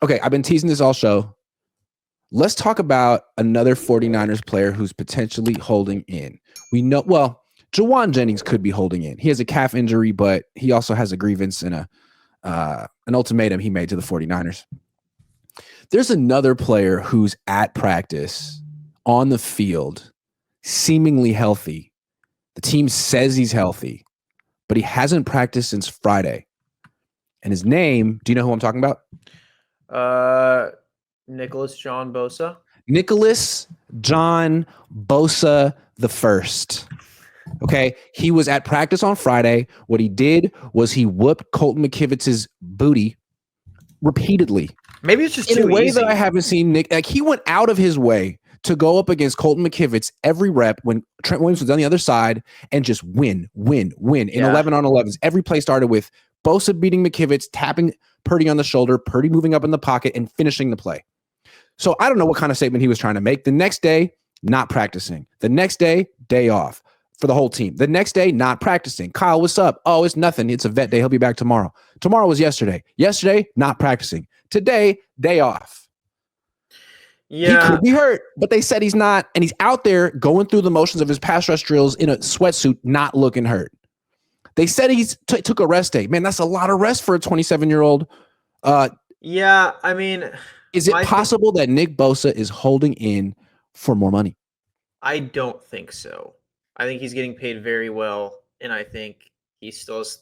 Okay, I've been teasing this all show. Let's talk about another 49ers player who's potentially holding in. We know, well, Jawan Jennings could be holding in. He has a calf injury, but he also has a grievance and an ultimatum he made to the 49ers. There's another player who's at practice on the field, seemingly healthy. The team says he's healthy, but he hasn't practiced since Friday. And his name, do you know who I'm talking about? Nicholas John Bosa. Nicholas John Bosa the first. Okay, he was at practice on Friday. What he did was he whooped Colton McKivitz's booty repeatedly. Maybe it's just in too a way easy. that I haven't seen Nick. Like, he went out of his way to go up against Colton McKivitz every rep when Trent Williams was on the other side and just win in 11-on-11s. Every play started with Bosa beating McKivitz, tapping Purdy on the shoulder, Purdy moving up in the pocket and finishing the play. So I don't know what kind of statement he was trying to make. The next day, not practicing. The next day, day off for the whole team. The next day, not practicing. Kyle, what's up? Oh, it's nothing. It's a vet day. He'll be back tomorrow. Tomorrow was yesterday. Yesterday, not practicing. Today, day off. Yeah. He could be hurt, but they said he's not. And he's out there going through the motions of his pass rush drills in a sweatsuit, not looking hurt. They said he's took a rest day. Man, that's a lot of rest for a 27-year-old. Yeah, I mean, is it possible that Nick Bosa is holding in for more money? I don't think so. I think he's getting paid very well, and I think he still is.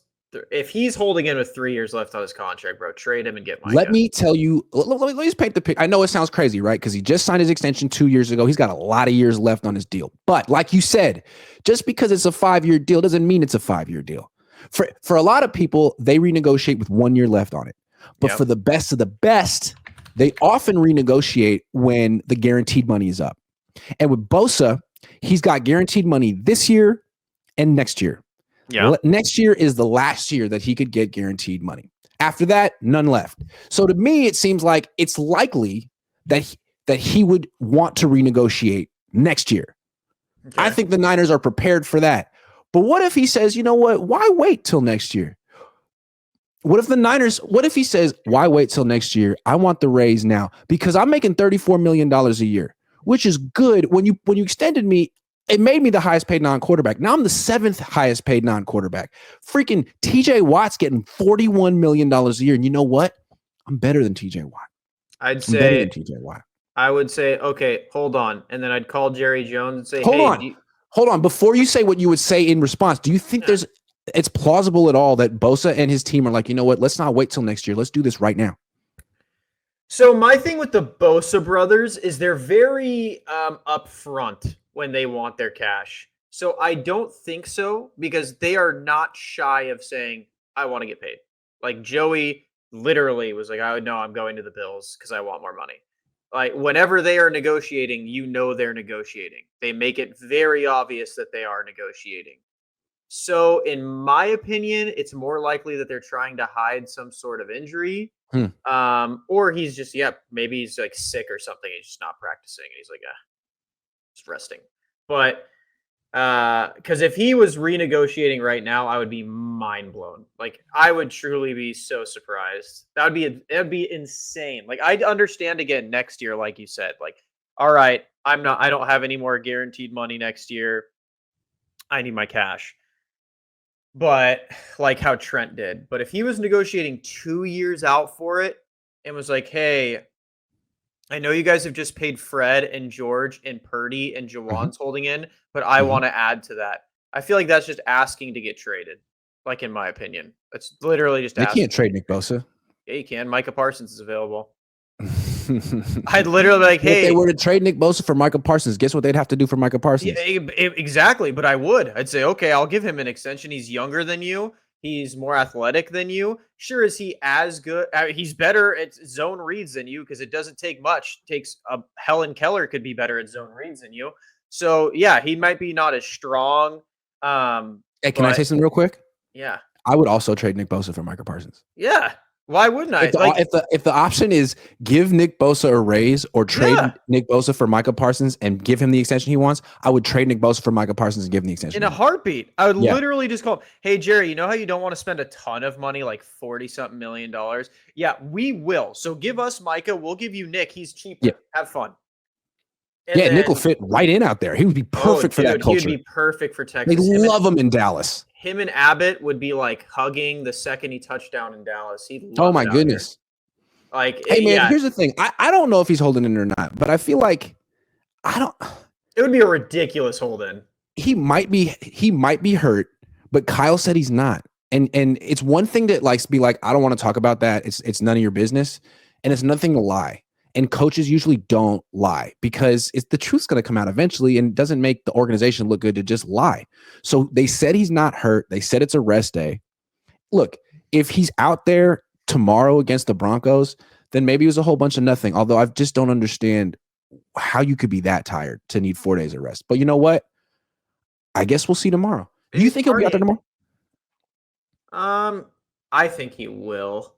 If he's holding in with 3 years left on his contract, bro, trade him and get Micah. Let me tell you, let me just paint the picture. I know it sounds crazy, right? Because he just signed his extension 2 years ago. He's got a lot of years left on his deal. But like you said, just because it's a 5-year deal doesn't mean it's a 5-year deal. For a lot of people, they renegotiate with 1 year left on it. But for the best of the best, they often renegotiate when the guaranteed money is up. And with Bosa, he's got guaranteed money this year and next year. Yeah. Next year is the last year that he could get guaranteed money. After that, none left. So to me, it seems like it's likely that he would want to renegotiate next year. Okay. I think the Niners are prepared for that. But what if he says, you know what? Why wait till next year? What if he says, why wait till next year? I want the raise now because I'm making $34 million a year, which is good. When you extended me, it made me the highest paid non-quarterback. Now I'm the 7th highest paid non-quarterback. Freaking TJ Watt's getting $41 million a year. And you know what? I'm better than TJ Watt. I'm better than TJ Watt. I would say, okay, hold on. And then I'd call Jerry Jones and say, hold on. Before you say what you would say in response, do you think it's plausible at all that Bosa and his team are like, you know what? Let's not wait till next year. Let's do this right now. So my thing with the Bosa brothers is they're very upfront when they want their cash. So I don't think so because they are not shy of saying, I want to get paid. Like Joey literally was like, I know I'm going to the Bills because I want more money. Like whenever they are negotiating, you know they're negotiating. They make it very obvious that they are negotiating. So in my opinion, it's more likely that they're trying to hide some sort of injury. Or he's just, maybe he's like sick or something. He's just not practicing. And he's like, just resting. But because if he was renegotiating right now, I would be mind blown. Like I would truly be so surprised. That'd be insane. Like I'd understand again next year, like you said, like, all right, I don't have any more guaranteed money next year. I need my cash. But like how Trent did. But if he was negotiating 2 years out for it and was like, hey, I know you guys have just paid Fred and George and Purdy and Jawan's holding in, but I want to add to that. I feel like that's just asking to get traded. Like in my opinion, it's literally just asking. You can't trade Nick Bosa. Yeah, you can. Micah Parsons is available. I'd literally be like, hey. If they were to trade Nick Bosa for Micah Parsons, guess what they'd have to do for Micah Parsons? Yeah, exactly, but I would. I'd say, okay, I'll give him an extension. He's younger than you. He's more athletic than you. Sure, is he as good? He's better at zone reads than you because it doesn't take much. It takes Helen Keller could be better at zone reads than you. So, yeah, he might be not as strong. Hey, can I say something real quick? Yeah. I would also trade Nick Bosa for Micah Parsons. Yeah. Why wouldn't I? If the option is give Nick Bosa a raise or trade Yeah. Nick Bosa for Micah Parsons and give him the extension he wants, I would trade Nick Bosa for Micah Parsons and give him the extension. In a heartbeat, I would Yeah. literally just call him, hey, Jerry, you know how you don't want to spend a ton of money, like 40-something million dollars? Yeah, we will. So give us Micah. We'll give you Nick. He's cheaper. Yeah. Have fun. And yeah, Nick will fit right in out there. He would be perfect for that culture. He would be perfect for Texas. They love him in Dallas. Him and Abbott would be like hugging the second he touched down in Dallas. Oh my goodness. Like, hey man, here's the thing. I don't know if he's holding in or not, but I feel like it would be a ridiculous hold in. He might be hurt, but Kyle said he's not. And it's one thing to be like, I don't want to talk about that. It's none of your business. And it's nothing to lie. And coaches usually don't lie because the truth's going to come out eventually, and it doesn't make the organization look good to just lie. So they said he's not hurt. They said it's a rest day. Look, if he's out there tomorrow against the Broncos, then maybe it was a whole bunch of nothing. Although I just don't understand how you could be that tired to need 4 days of rest. But you know what? I guess we'll see tomorrow. Do you think he'll be out there tomorrow? I think he will.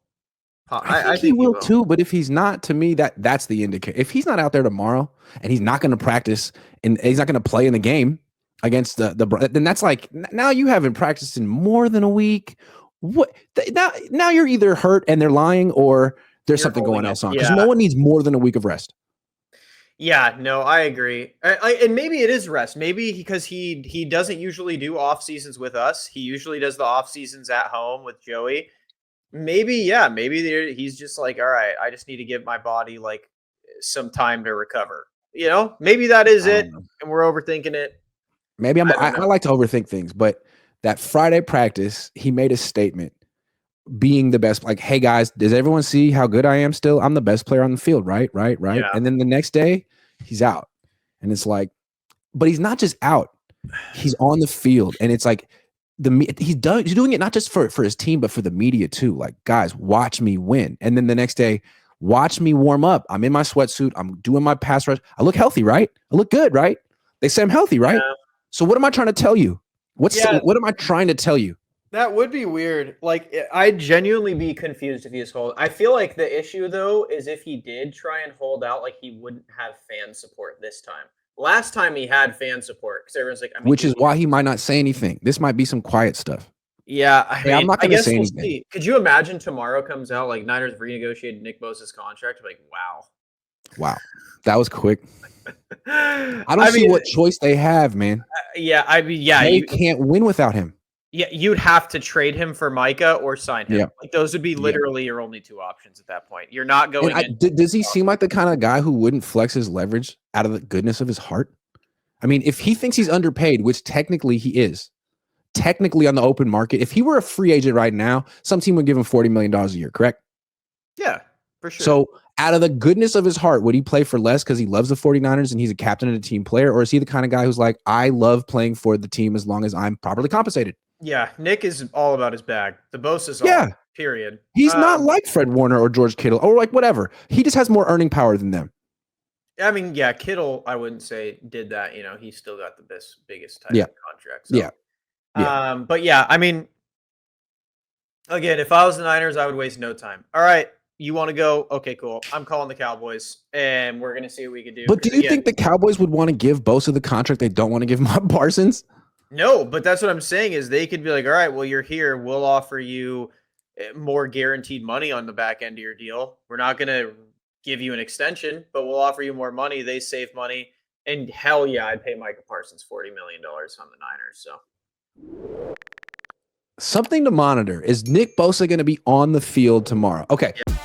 I think he will too, but if he's not, to me, that's the indicator. If he's not out there tomorrow and he's not going to practice and he's not going to play in the game against then that's like, now you haven't practiced in more than a week. What now you're either hurt and they're lying, or there's something going else on, because no one needs more than a week of rest. Yeah, no, I agree. And maybe it is rest. Maybe because he doesn't usually do off seasons with us. He usually does the off seasons at home with Joey. Maybe he's just like, all right, I just need to give my body like some time to recover. You know, maybe that is it, and we're overthinking it. Maybe I like to overthink things, but that Friday practice, he made a statement being the best. Like, hey guys, does everyone see how good I am still? I'm the best player on the field, right? Yeah. And then the next day, he's out. And it's like, but he's not just out. He's on the field. And it's like, he's doing it not just for his team, but for the media too. Like, guys, watch me win. And then the next day, watch me warm up. I'm in my sweatsuit. I'm doing my pass rush. I look healthy, right? I look good, right? They say I'm healthy, right? Yeah. So what am I trying to tell you? What am I trying to tell you? That would be weird. Like, I'd genuinely be confused if he was hold. I feel like the issue, though, is if he did try and hold out, like, he wouldn't have fan support this time. Last time he had fan support because everyone's like, which is why he might not say anything. This might be some quiet stuff. Yeah, I'm not going to say anything. See. Could you imagine tomorrow comes out like Niners renegotiated Nick Bosa's contract? Like, wow, that was quick. I don't see what choice they have, man. They can't win without him. Yeah, you'd have to trade him for Micah or sign him. Yeah. Like, those would be literally your only two options at that point. You're not going. Does he seem like the kind of guy who wouldn't flex his leverage out of the goodness of his heart? I mean, if he thinks he's underpaid, which technically he is, technically on the open market, if he were a free agent right now, some team would give him $40 million a year, correct? Yeah, for sure. So out of the goodness of his heart, would he play for less because he loves the 49ers and he's a captain and a team player? Or is he the kind of guy who's like, I love playing for the team as long as I'm properly compensated? Yeah, Nick is all about his bag. The Bosa's all, period. He's not like Fred Warner or George Kittle or like whatever. He just has more earning power than them. I mean, yeah, Kittle, I wouldn't say did that. You know, he still got the biggest type of contract. So. Yeah. But yeah, I mean, again, if I was the Niners, I would waste no time. All right, you want to go? Okay, cool. I'm calling the Cowboys, and we're gonna see what we can do. But do you think the Cowboys would want to give Bosa the contract they don't want to give Parsons? No, but that's what I'm saying is they could be like, all right, well, you're here. We'll offer you more guaranteed money on the back end of your deal. We're not going to give you an extension, but we'll offer you more money. They save money. And hell yeah, I'd pay Micah Parsons $40 million on the Niners. So something to monitor. Is Nick Bosa going to be on the field tomorrow? Okay. Yeah.